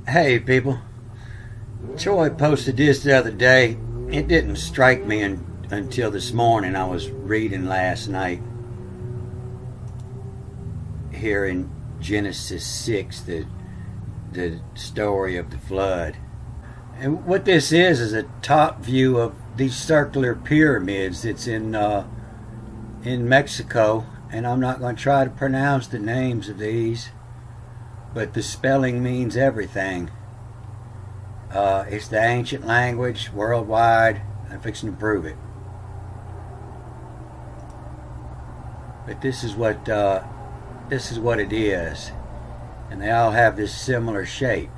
Hey people, Troy posted this the other day. It didn't strike me until this morning. I was reading last night here in Genesis 6, the story of the flood. And what this is a top view of these circular pyramids that's in Mexico. And I'm not going to try to pronounce the names of these, but the spelling means everything. It's the ancient language worldwide. I'm fixing to prove it. But this is what it is, and they all have this similar shape.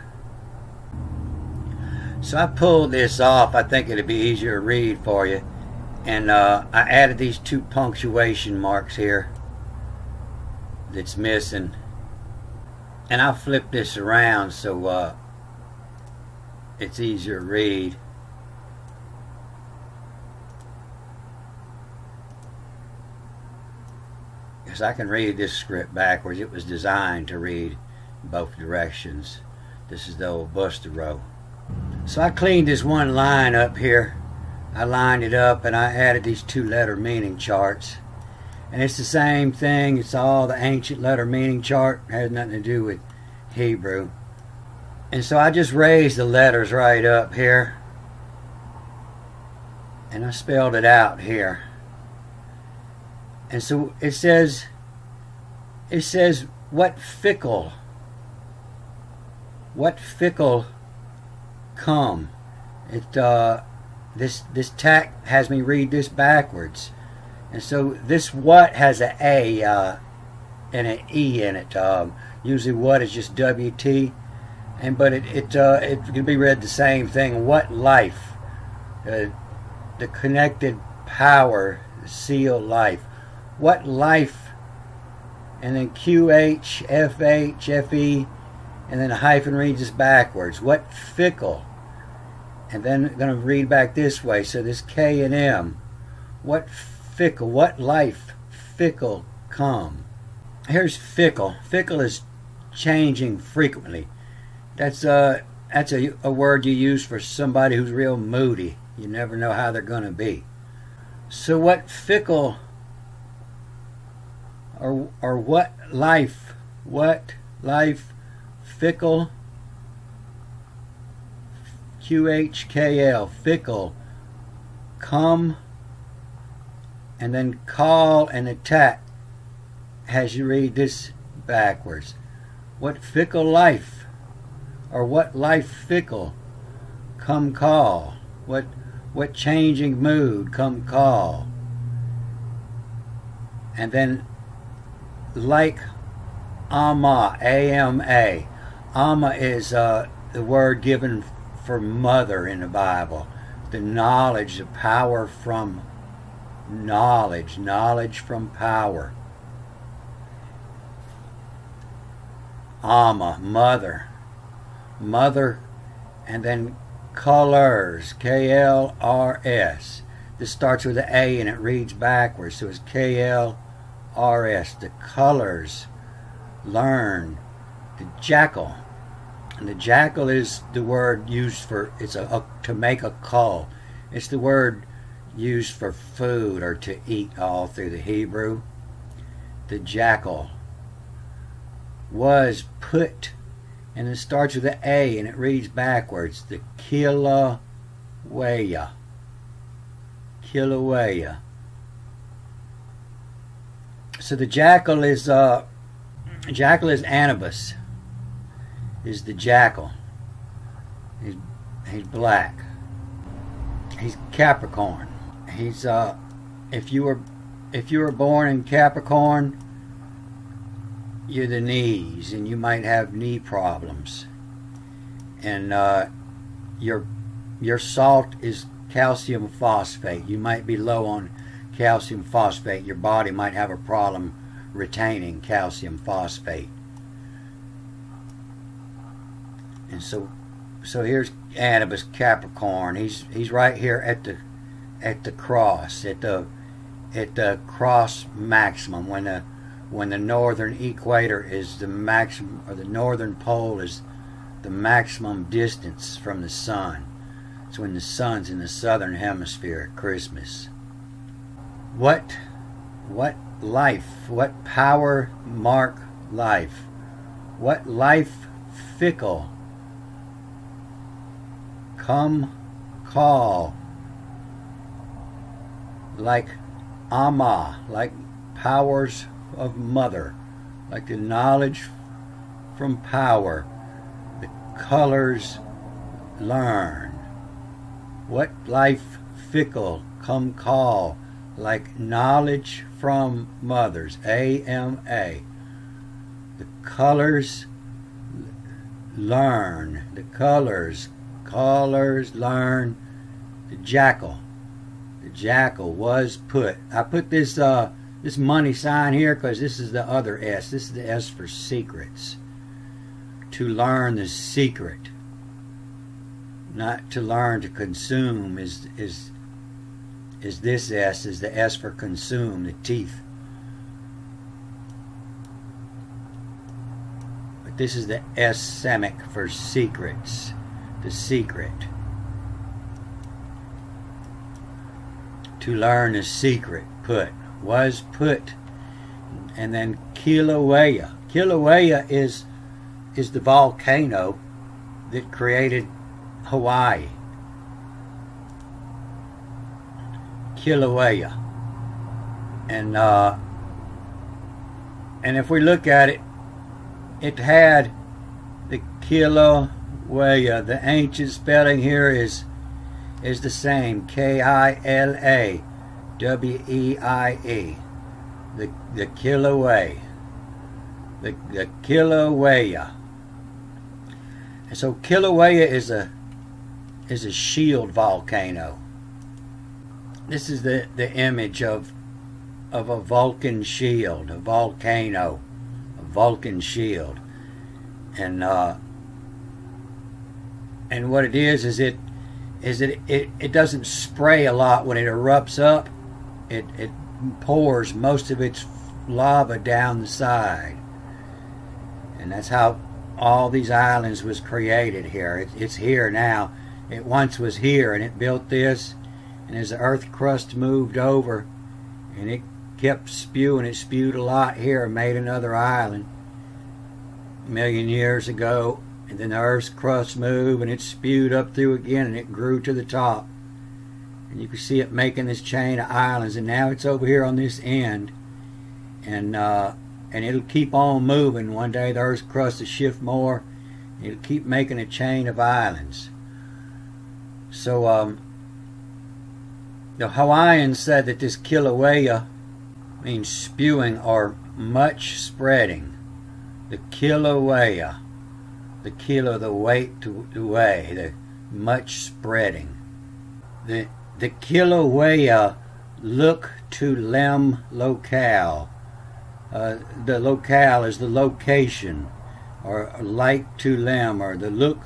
So I pulled this off. I think it'd be easier to read for you, and I added these 2 punctuation marks here that's missing. And I'll flip this around so it's easier to read. Because I can read this script backwards. It was designed to read both directions. This is the old Buster row. So I cleaned this one line up here. I lined it up and I added these 2 letter meaning charts. And it's the same thing. It's all the ancient letter meaning chart. It has nothing to do with Hebrew. And so I just raised the letters right up here. And I spelled it out here. And so it says what fickle come. This tack has me read this backwards. And so this what has an A and an E in it. Usually what is just WT, but it can be read the same thing. What life, the connected power, the sealed life. What life, and then QH, FH, FE, and then a hyphen reads this backwards. What fickle, and then I'm going to read back this way. So this K and M. What fickle, what life fickle come. Here's fickle. Fickle is changing frequently. That's a word you use for somebody who's real moody. You never know how they're going to be. So what fickle, or what life fickle, QHKL, fickle, come, and then call and attack as you read this backwards. What fickle life, or what life fickle, come call. What changing mood, come call. And then like Amma, A-M-A. Amma is the word given for mother in the Bible. The knowledge, the power from knowledge, knowledge from power. Amma, mother, and then colors, K-L-R-S. This starts with an A and it reads backwards, so it's K-L-R-S. The colors, learn. The jackal, and the jackal is the word used for, it's to make a call. It's the word used for food or to eat all through the Hebrew. The jackal was put, and it starts with an A and it reads backwards. The Kilauea. Kilauea. So the jackal is Anubis. Is the jackal. He's black. He's Capricorn. He's if you were born in Capricorn, you're the knees, and you might have knee problems. And your salt is calcium phosphate. You might be low on calcium phosphate. Your body might have a problem retaining calcium phosphate. And so here's Anubis, Capricorn. He's right here at the cross, at the cross maximum, when the northern equator is the maximum, or the northern pole is the maximum distance from the sun. It's when the sun's in the southern hemisphere at Christmas. What life, what power mark life, what life fickle, come call, like Amma, like powers of mother, like the knowledge from power, the colors learn. What life fickle, come call, like knowledge from mothers, AMA. The colors learn, the colors learn. The jackal was put. I put this this money sign here because this is the other S. This is the S for secrets. To learn the secret, not to learn to consume, is this S, is the S for consume, the teeth. But this is the S Semic for secrets, the secret. To learn the secret, was put. And then Kilauea. Kilauea is the volcano that created Hawaii. Kilauea. And if we look at it, it had the Kilauea. The ancient spelling here is the same, Kilaweie, the Kilauea, the Kilauea. And so Kilauea is a shield volcano. This is the image of a Vulcan shield, a volcano, a Vulcan shield, and what it is it doesn't spray a lot when it erupts up. It pours most of its lava down the side, and that's how all these islands was created here. It's here now. It once was here, and it built this, and as the earth crust moved over and it kept spewing, it spewed a lot here and made another island a million years ago. And then the earth's crust moved and it spewed up through again, and it grew to the top. And you can see it making this chain of islands, and now it's over here on this end. And it'll keep on moving. One day the earth's crust will shift more. It'll keep making a chain of islands. So the Hawaiians said that this Kilauea means spewing or much spreading. The Kilauea. The kilo, the weight to weigh, the much spreading. The Kilauea look to lem locale. The locale is the location, or like to lem, or the look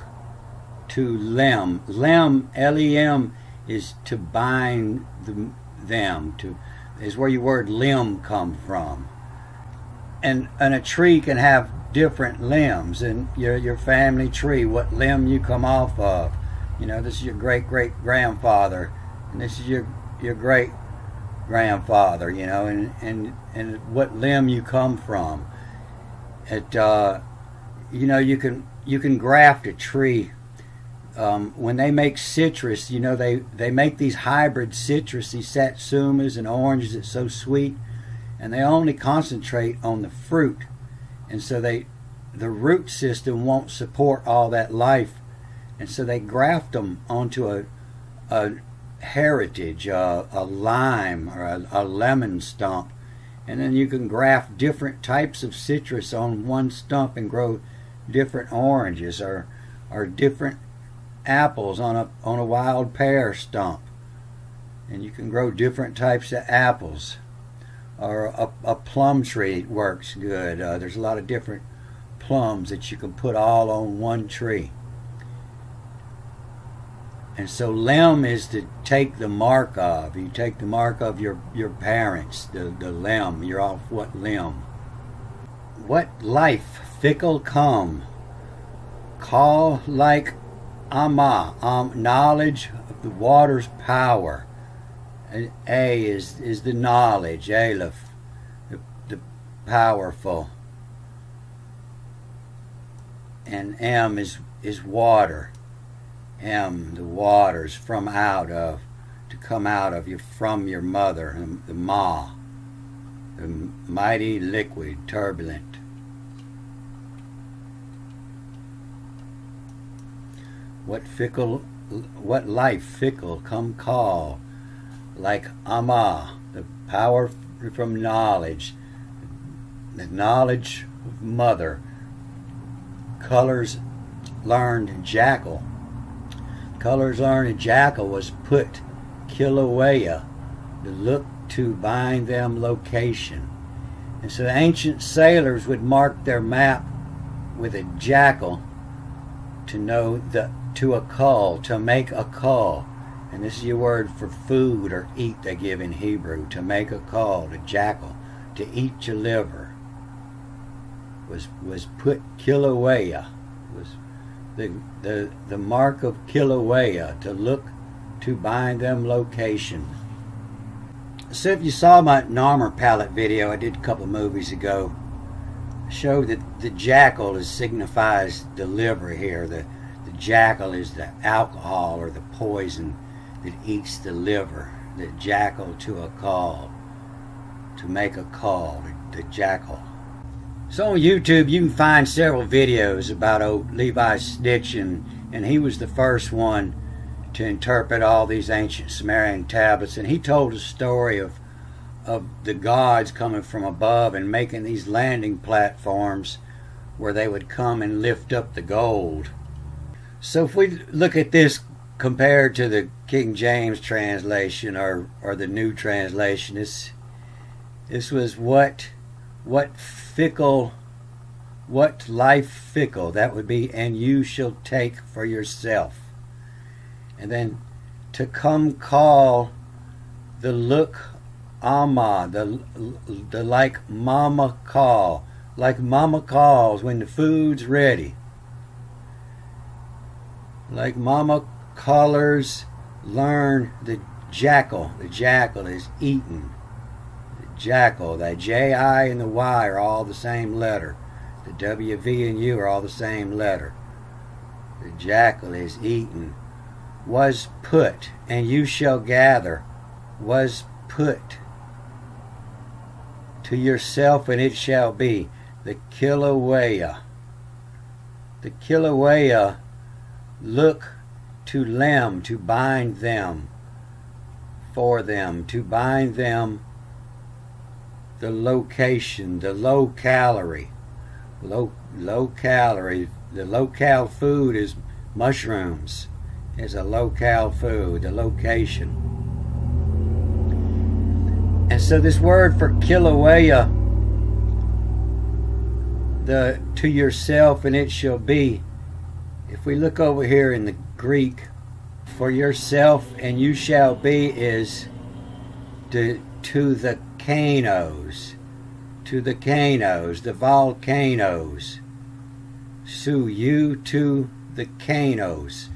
to lem. Lem, L-E-M, is to bind them. Is where your word limb come from. And a tree can have different limbs, and your family tree, what limb you come off of. You know, this is your great-great-grandfather, and this is your great-grandfather, you know, and what limb you come from. You know, you can graft a tree. When they make citrus, you know, they make these hybrid citrus, these satsumas and oranges that's so sweet, and they only concentrate on the fruit. And so the root system won't support all that life, and so they graft them onto a heritage, a lime or a lemon stump, and then you can graft different types of citrus on one stump and grow different oranges or different apples on a wild pear stump, and you can grow different types of apples. Or a plum tree works good. There's a lot of different plums that you can put all on one tree. And so lem is to take the mark of. You take the mark of your parents, the lem. You're off what limb. What life fickle come, Call like Ama, knowledge of the water's power. And A is the knowledge, Aleph, the powerful. And M is water. M, the waters, from out of, to come out of you, from your mother, the Ma, the mighty liquid, turbulent. What life fickle, come call, like Ama, the power from knowledge, the knowledge of mother, colors learned jackal. Colors learned jackal was put Kilauea, to look to bind them location. And so the ancient sailors would mark their map with a jackal to know to a call, to make a call. And this is your word for food or eat they give in Hebrew. To make a call, to jackal, to eat your liver. Was put Kilauea. Was the mark of Kilauea, to look to bind them location. So if you saw my Narmer palette video I did a couple of movies ago, I showed that the jackal signifies the liver here. The jackal is the alcohol or the poison that eats the liver. The jackal to a call, to make a call, the jackal. So on YouTube you can find several videos about old Levi Stitch, and he was the first one to interpret all these ancient Sumerian tablets, and he told a story of the gods coming from above and making these landing platforms where they would come and lift up the gold. So if we look at this compared to the King James translation or the New Translation, this was what fickle, what life fickle, that would be, and you shall take for yourself. And then to come call, the look Ama, the like mama call, like mama calls when the food's ready. Like mama callers learn the jackal is eaten. The jackal, the J-I and the Y are all the same letter. The W, V, and U are all the same letter. The jackal is eaten. Was put, and you shall gather, was put to yourself, and it shall be. The Kilauea. The Kilauea, look to lem, to bind them, for them, to bind them, the location, the low calorie, low calorie. The low-cal food is mushrooms. Is a low-cal food, the location. And so this word for Kilauea, the to yourself and it shall be, if we look over here in the Greek, for yourself and you shall be is to the canos, the volcanoes. So you to the canos.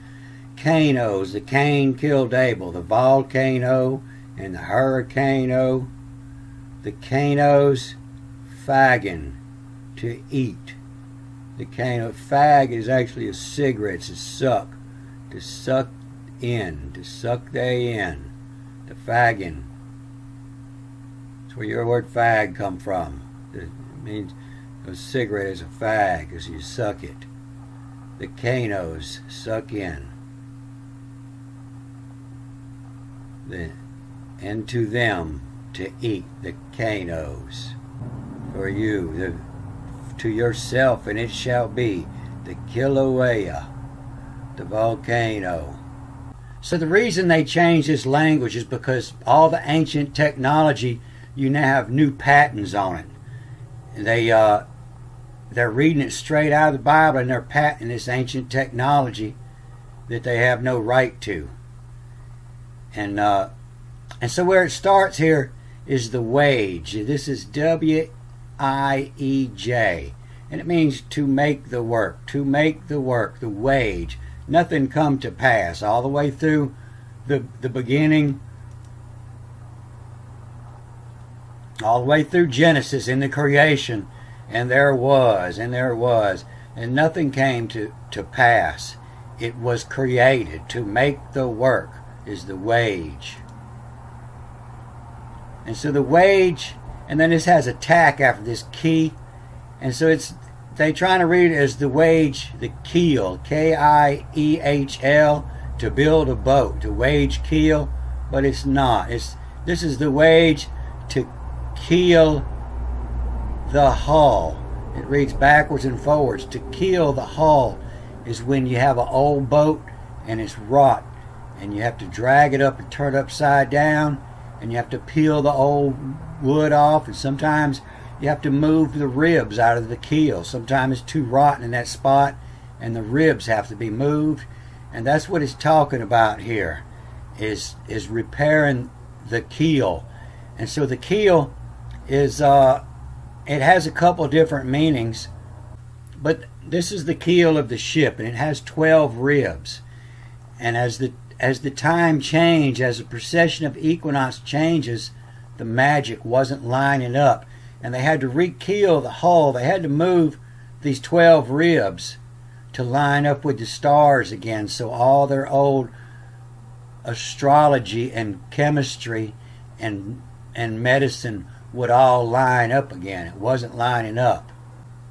Canos, the Cain killed Abel, the volcano and the hurricano. The canos, fagging, to eat. The cano, fag is actually a cigarette, it's a suck, to suck in, to suck they in. The fagging. That's where your word fag come from. It means a cigarette is a fag, as you suck it. The canos, suck in. And to them to eat, the canos. For you, to yourself, and it shall be, the Kilauea, the volcano. So the reason they changed this language is because all the ancient technology, you now have new patents on it. They're reading it straight out of the Bible, and they're patenting this ancient technology that they have no right to. And so where it starts here is the wage. This is W-I-E-J. and it means to make the work, to make the work, the wage. Nothing come to pass all the way through the beginning, all the way through Genesis in the creation, and there was, and there was, and nothing came to pass. It was created. To make the work is the wage. And so the wage, and then this has a tack after this key, and so they trying to read it as the wage, the keel, K-I-E-H-L, to build a boat, to wage keel, but it's not. This is the wage to keel the hull. It reads backwards and forwards. To keel the hull is when you have an old boat and it's rot, and you have to drag it up and turn it upside down, and you have to peel the old wood off, and sometimes you have to move the ribs out of the keel. Sometimes it's too rotten in that spot and the ribs have to be moved, and that's what it's talking about here, is repairing the keel. And so the keel is it has a couple different meanings, but this is the keel of the ship, and it has 12 ribs. And as the time changed, as the precession of equinox changes, the magic wasn't lining up, and they had to re-keel the hull. They had to move these 12 ribs to line up with the stars again, so all their old astrology and chemistry and medicine would all line up again. It wasn't lining up.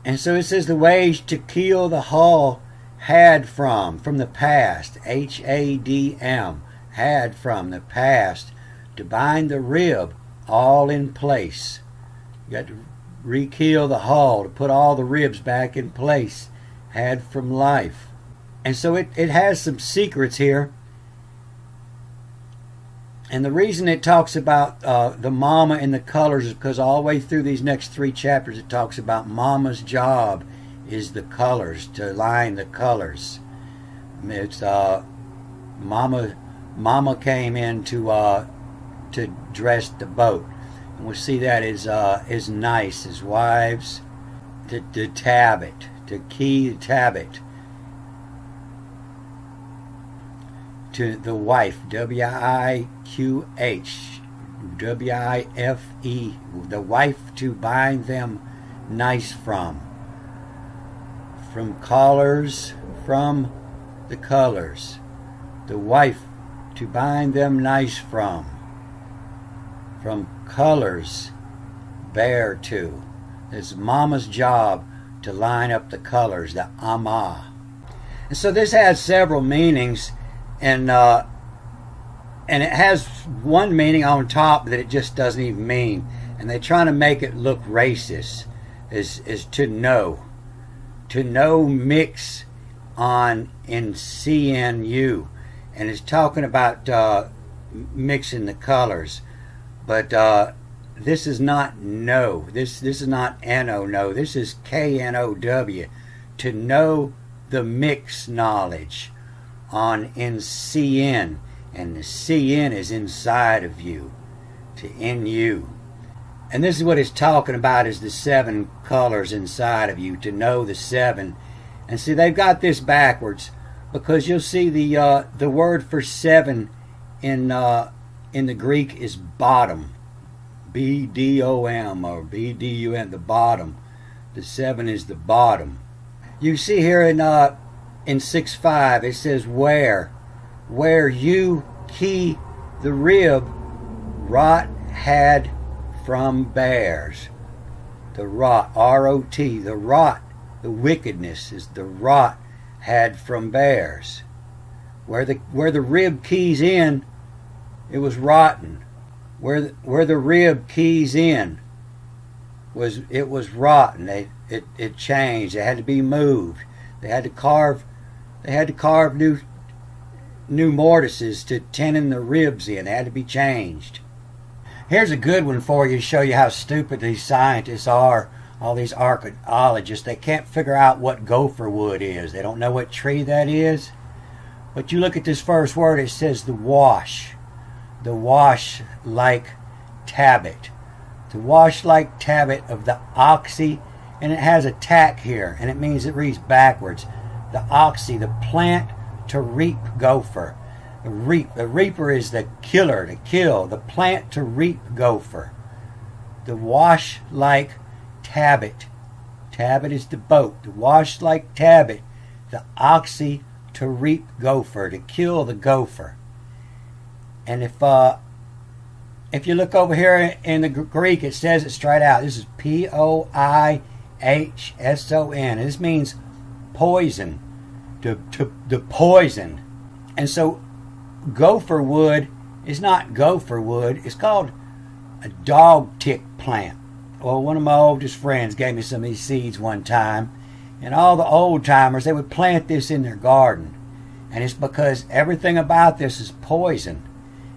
And so it says the wage to keel the hull had from the past, H-A-D-M, had from the past, to bind the rib all in place. You got to re-keel the hull to put all the ribs back in place, had from life. And so it has some secrets here. And the reason it talks about the mama and the colors is because all the way through these next 3 chapters it talks about mama's job is the colors, to line the colors. It's mama came in to dress the boat, and we'll see that is nice as wives, to tab it, to key tab it, to the wife, W-I-Q-H, W-I-F-E, the wife, to bind them nice from colors, from the colors, the wife, to bind them nice from colors, bear to. It's mama's job to line up the colors, the ama. And so this has several meanings, and it has one meaning on top that it just doesn't even mean, and they're trying to make it look racist, is to know. To know mix on in CNU, and it's talking about mixing the colors, but this is not no. This is not N-O, no. This is K-N-O-W. To know the mix knowledge on in CN, and the CN is inside of you, to in you. And this is what it's talking about, is the 7 colors inside of you, to know the 7. And see, they've got this backwards, because you'll see the word for 7 in the Greek is bottom, B-D-O-M or B-D-U-M, the bottom. The 7 is the bottom. You see here in 6.5 it says where you key the rib, rot had from bears. The rot, R-O-T, the rot, the wickedness is the rot had from bears. Where the rib keys in, it was rotten. Where the rib keys in, it was rotten. It changed. It had to be moved. They had to carve new mortises to tenon the ribs in. They had to be changed. Here's a good one for you to show you how stupid these scientists are, all these archaeologists. They can't figure out what gopher wood is. They don't know what tree that is. But you look at this first word, it says the wash. The wash like tablet. The wash like tablet of the oxy and it has a tack here, and it means it reads backwards. The oxy, the plant to reap gopher. The reaper is the killer, to kill. The plant to reap gopher. The wash like tabbit. Tabbit is the boat. The wash like tabbit. The oxy to reap gopher, to kill the gopher. And if you look over here in the Greek, it says it straight out. This is Poihson. This means poison, to poison. And so gopher wood is not gopher wood. It's called a dog tick plant. Well, one of my oldest friends gave me some of these seeds one time, and all the old timers, they would plant this in their garden. And it's because everything about this is poison.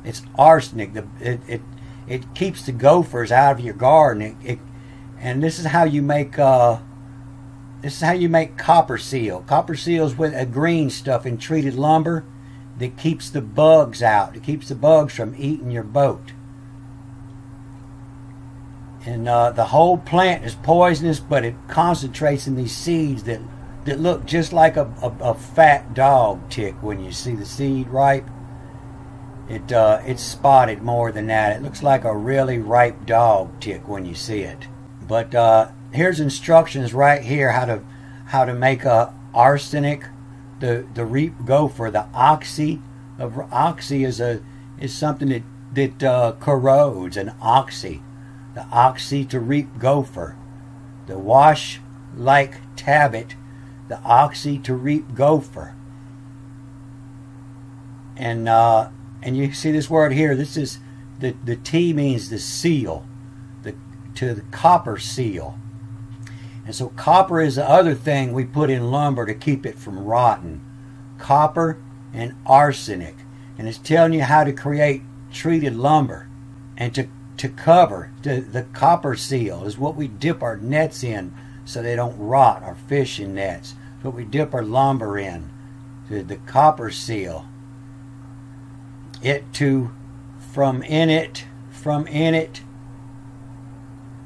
It's arsenic. It keeps the gophers out of your garden. And this is how you make copper seal. Copper seal is with a green stuff in treated lumber that keeps the bugs out. It keeps the bugs from eating your boat. And the whole plant is poisonous, but it concentrates in these seeds that look just like a fat dog tick. When you see the seed ripe, it's spotted more than that. It looks like a really ripe dog tick when you see it. But here's instructions right here how to make a arsenic, the reap gopher. The oxy is something that corrodes. An oxy. The oxy to reap gopher. The wash like tabbit. The oxy to reap gopher. And you see this word here. This is the T means the seal, to the copper seal. And so copper is the other thing we put in lumber to keep it from rotting. Copper and arsenic. And it's telling you how to create treated lumber. And to cover the copper seal is what we dip our nets in so they don't rot, our fishing nets. It's what we dip our lumber in, the copper seal. It to from in it,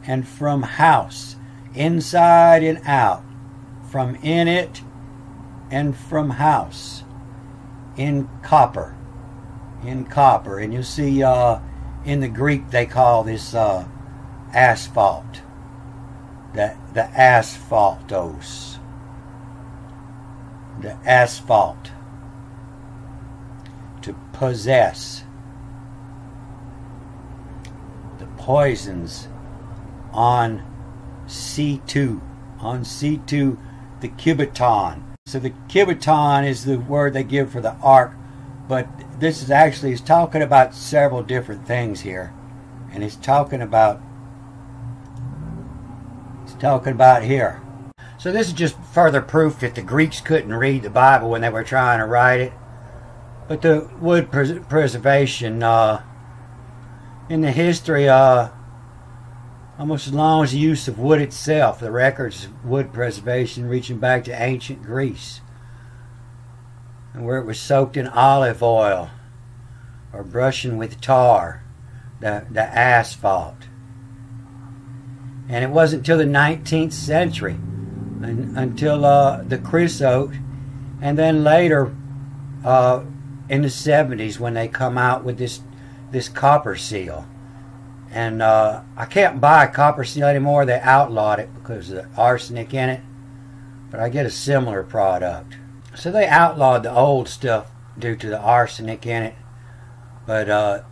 and from house, inside and out, from in it and from house, in copper, and you'll see in the Greek they call this asphalt, the asphaltos, the asphalt, to possess. The poisons on C2, the kibiton. So the kibiton is the word they give for the ark, but this is actually, it's talking about several different things here, and it's talking about here. So this is just further proof that the Greeks couldn't read the Bible when they were trying to write it. But the wood preservation in the history, almost as long as the use of wood itself, the records of wood preservation reaching back to ancient Greece, and where it was soaked in olive oil or brushing with tar, the asphalt. And it wasn't until the 19th century, until the creosote, and then later in the 70s when they come out with this copper seal. And I can't buy copper seal anymore. They outlawed it because of the arsenic in it, but I get a similar product. So they outlawed the old stuff due to the arsenic in it, but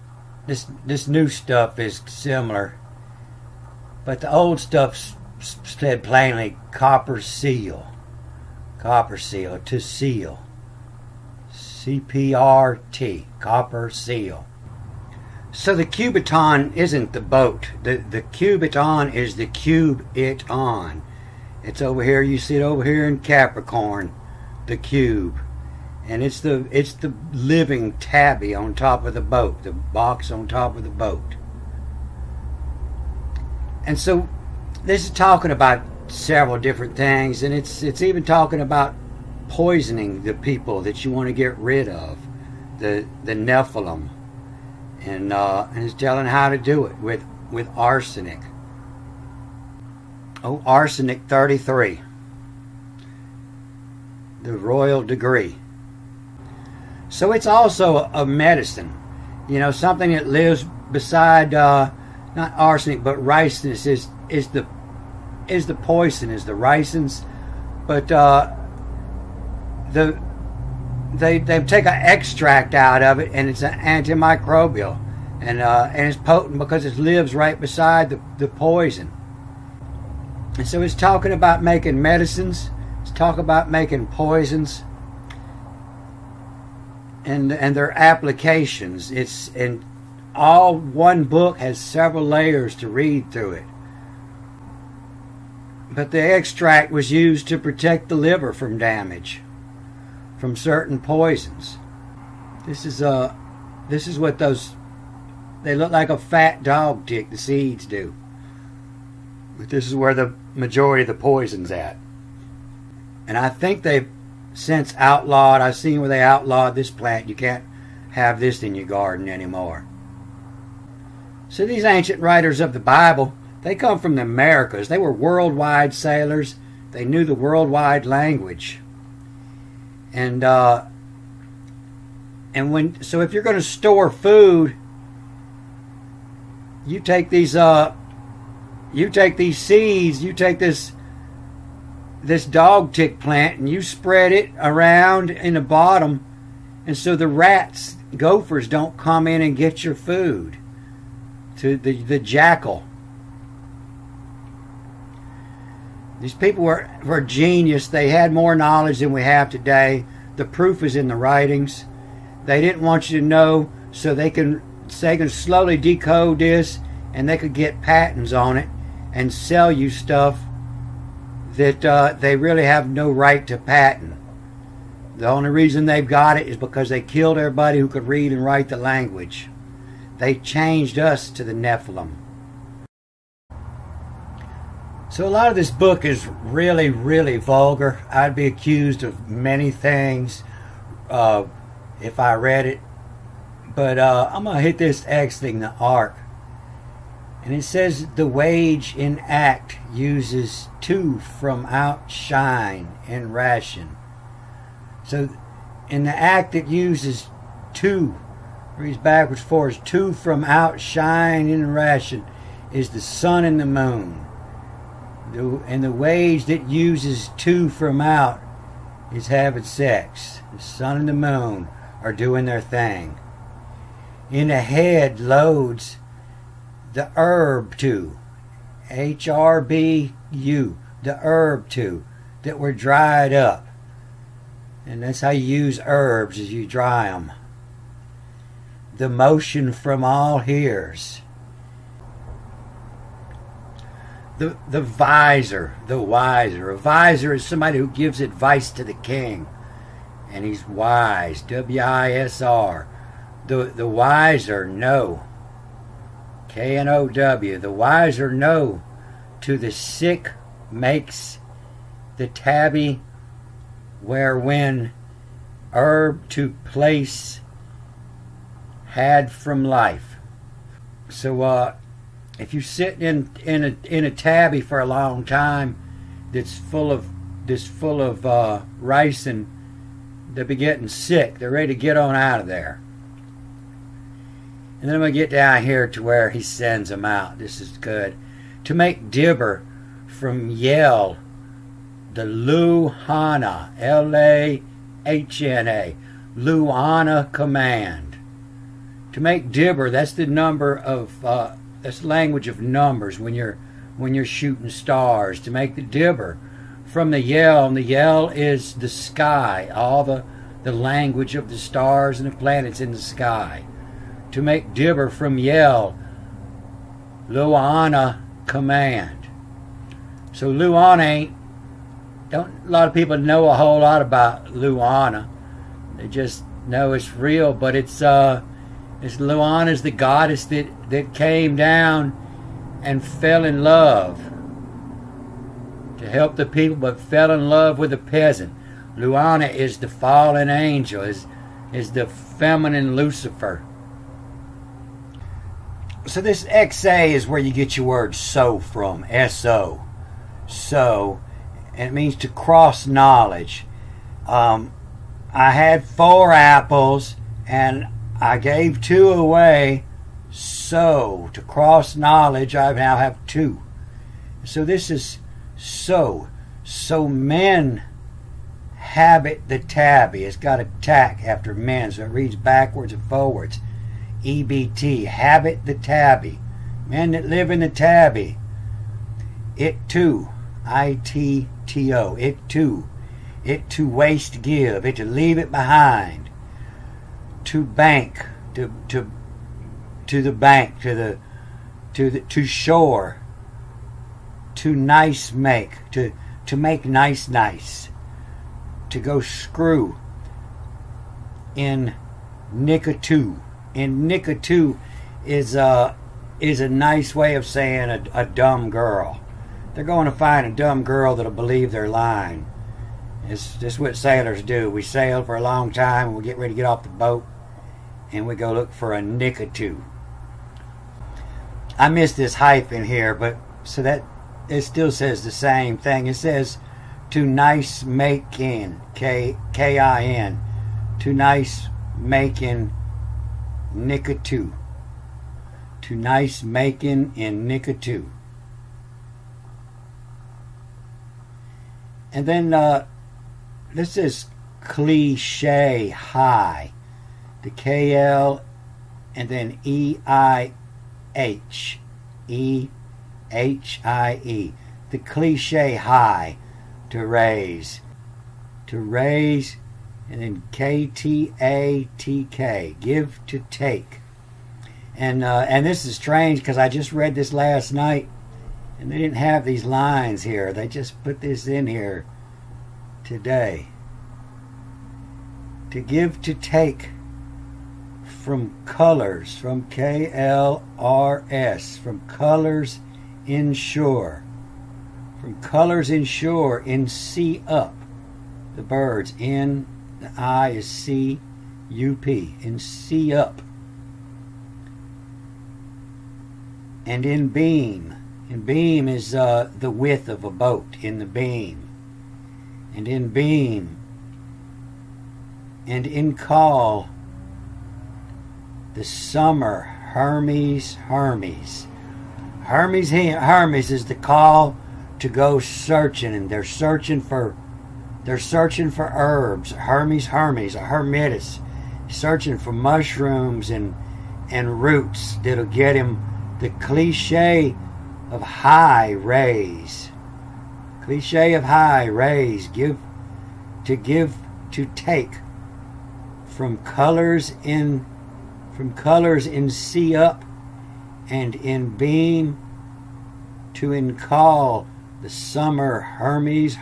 this new stuff is similar. But the old stuff said plainly copper seal, to seal, CPRT, copper seal. So the cubiton isn't the boat. The cubiton is the cube it on. It's over here. You see it over here in Capricorn, the cube, and it's the living tabby on top of the boat, the box on top of the boat. And so this is talking about several different things, and it's even talking about poisoning the people that you want to get rid of, the Nephilim, and it's telling how to do it with arsenic. Oh, arsenic 33. The royal degree. So it's also a medicine. You know, something that lives beside not arsenic, but ricin is the poison, is the ricins. But they take an extract out of it, and it's an antimicrobial, and it's potent because it lives right beside the poison. And so it's talking about making medicines. It's talking about making poisons, and their applications. It's in all one book has several layers to read through it. But the extract was used to protect the liver from damage from certain poisons. This is what they look like a fat dog tick, the seeds do. But this is where the majority of the poison's at. And I think they've since outlawed, I've seen where they outlawed this plant. You can't have this in your garden anymore. So these ancient writers of the Bible, they come from the Americas. They were worldwide sailors. They knew the worldwide language. And so if you're going to store food, you take these seeds, you take this dog tick plant, and you spread it around in the bottom, and so the rats, gophers, don't come in and get your food. To the jackal. These people were genius. They had more knowledge than we have today. The proof is in the writings. They didn't want you to know, so they can slowly decode this, and they could get patents on it and sell you stuff that they really have no right to patent. The only reason they've got it is because they killed everybody who could read and write the language. They changed us to the Nephilim. So a lot of this book is really, really vulgar. I'd be accused of many things if I read it. But I'm going to hit this X thing, the ark. And it says the wage in act uses two from outshine in ration. So in the act it uses two, reads backwards for us, two from outshine in ration is the sun and the moon. And the wage that uses two from out is having sex. The sun and the moon are doing their thing. In the head loads the herb two, HRBU, the herb two that were dried up. And that's how you use herbs, is you dry them. The motion from all hears. The visor, the wiser. A visor is somebody who gives advice to the king, and he's wise. W-I-S-R. The wiser know. K-N-O-W. The wiser know. To the sick makes the tabby where when herb to place had from life. So if you sit in a tabby for a long time that's full of ricin, they'll be getting sick. They're ready to get on out of there. And then I'm going to get down here to where he sends them out. This is good. To make dibber from yell, the Luhana, L-A-H-N-A, Luhana command. To make dibber, that's the number of, that's the language of numbers when you're shooting stars. To make the dibber from the yell, and the yell is the sky, all the language of the stars and the planets in the sky. To make dibber from yell, Luana command. So Luana a lot of people know a whole lot about Luana. They just know it's real, but it's Luana is the goddess that came down and fell in love to help the people, but fell in love with the peasant. Luana is the fallen angel, is the feminine Lucifer. So this XA is where you get your word so from, S-O. so, and it means to cross knowledge. I had 4 apples and I gave 2 away, so to cross knowledge I now have 2. So this is so men habit the tabby. It's got a tack after men, so it reads backwards and forwards. EBT, habit the tabby. Men that live in the tabby. It too, ITTO, it too. It to waste give, it to leave it behind. To bank, to the bank, to shore. To nice make, to make nice. To go screw. In nickatoo. In nickatoo is a nice way of saying a dumb girl. They're going to find a dumb girl that'll believe their line. It's just what sailors do. We sail for a long time and we get ready to get off the boat and we go look for a nickatoo. I missed this hyphen here, but so that it still says the same thing. It says to nice making, K-I-N, to nice making nickatoo. To nice making in nickatoo. And then this is cliche high. The K-L and then E-I-H. E-H-I-E. The cliche high. To raise. To raise. And then K-T-A-T-K. Give to take. And this is strange because I just read this last night. And they didn't have these lines here. They just put this in here today. To give to take. From colors. From K-L-R-S. From colors inshore. From colors inshore. In see up. The birds. In. The I is C-U-P. In see up. And in beam. And beam is the width of a boat. In the beam. And in beam. And in call. The summer. Hermes. Hermes is the call to go searching. And they're searching for herbs. Hermes. A hermitus. Searching for mushrooms and roots that'll get him the cliche of high raise. Cliche of high raise. Give to take. From colors in see up and in beam to in call. The summer. Hermes.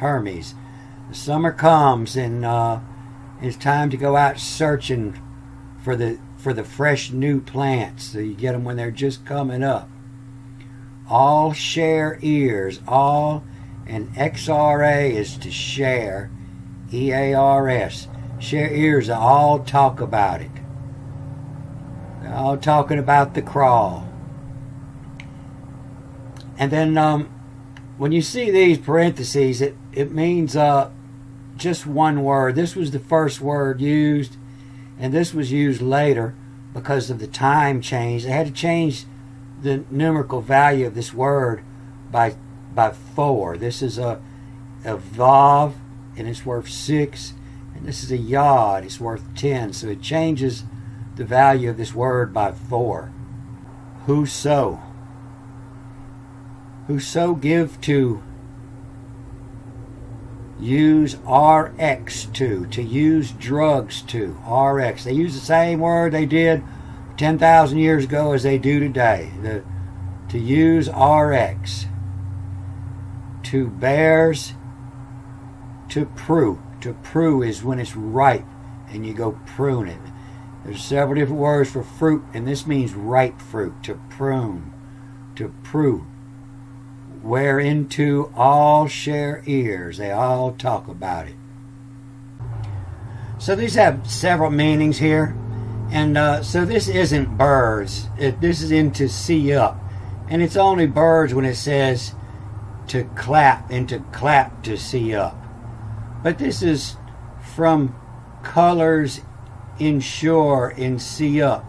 The summer comes and it's time to go out searching for the fresh new plants. So you get them when they're just coming up. All share ears. All, and XRA is to share. EARS. Share ears. They all talk about it. They're all talking about the crawl. And then when you see these parentheses, it means just one word. This was the first word used, and this was used later because of the time change. They had to change the numerical value of this word by 4. This is a vav, and it's worth 6, and this is a yod, it's worth 10. So it changes the value of this word by 4. Whoso give to. Use RX to use drugs to. RX. They use the same word they did 10,000 years ago as they do today. To use RX. To bears. To prue. To prue is when it's ripe and you go prune it. There's several different words for fruit, and this means ripe fruit. To prune. To prue. Whereinto all share ears. They all talk about it. So these have several meanings here. And so this isn't birds. This is into see up. And it's only birds when it says to clap, and to clap to see up. But this is from colors in shore in see up.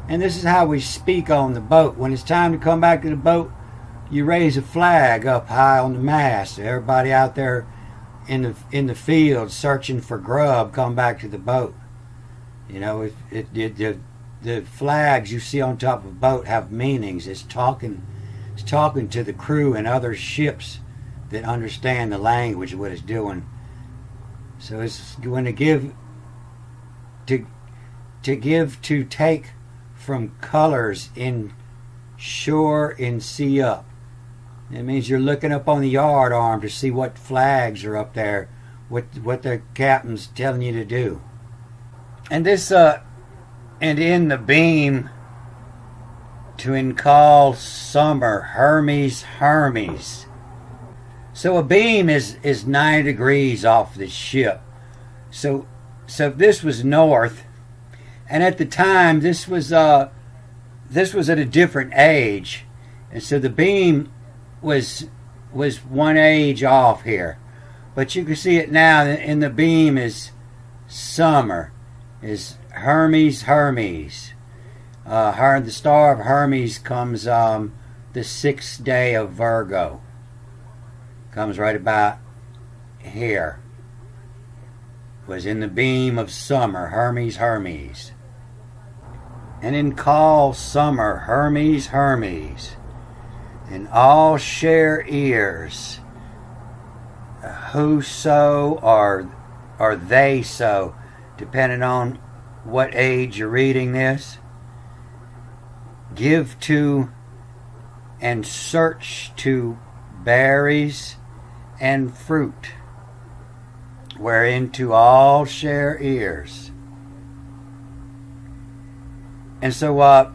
And this is how we speak on the boat. When it's time to come back to the boat, you raise a flag up high on the mast. Everybody out there in the field searching for grub come back to the boat. You know, the flags you see on top of a boat have meanings. It's talking to the crew and other ships that understand the language of what it's doing. So it's going to give to take from colors in shore in sea up. It means you're looking up on the yard arm to see what flags are up there, what the captain's telling you to do. And this and in the beam to call summer Hermes. So a beam is 90 degrees off the ship. So if this was north, and at the time this was at a different age, and so the beam was one age off here, but you can see it now. And the beam is summer, is Hermes. The star of Hermes comes the 6th day of Virgo. Comes right about here. Was in the beam of summer, Hermes. And in call summer, Hermes. And all share ears. Whoso or they so, depending on what age you're reading this. Give to and search to berries and fruit, wherein to all share ears. And so,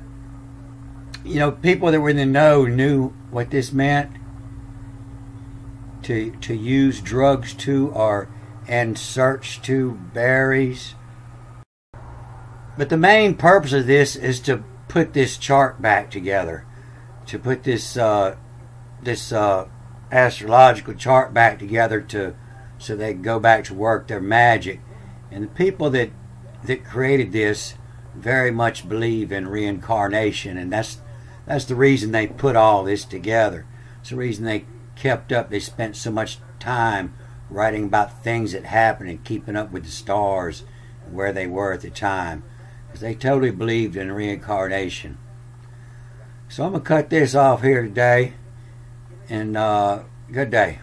you know, people that were in the know knew what this meant. To use drugs to and search to berries. But the main purpose of this is to put this chart back together, to put this astrological chart back together so they can go back to work their magic. And the people that created this very much believe in reincarnation, and that's the reason they put all this together. It's the reason they kept up. They spent so much time writing about things that happened and keeping up with the stars and where they were at the time, because they totally believed in reincarnation. So I'm going to cut this off here today, and good day.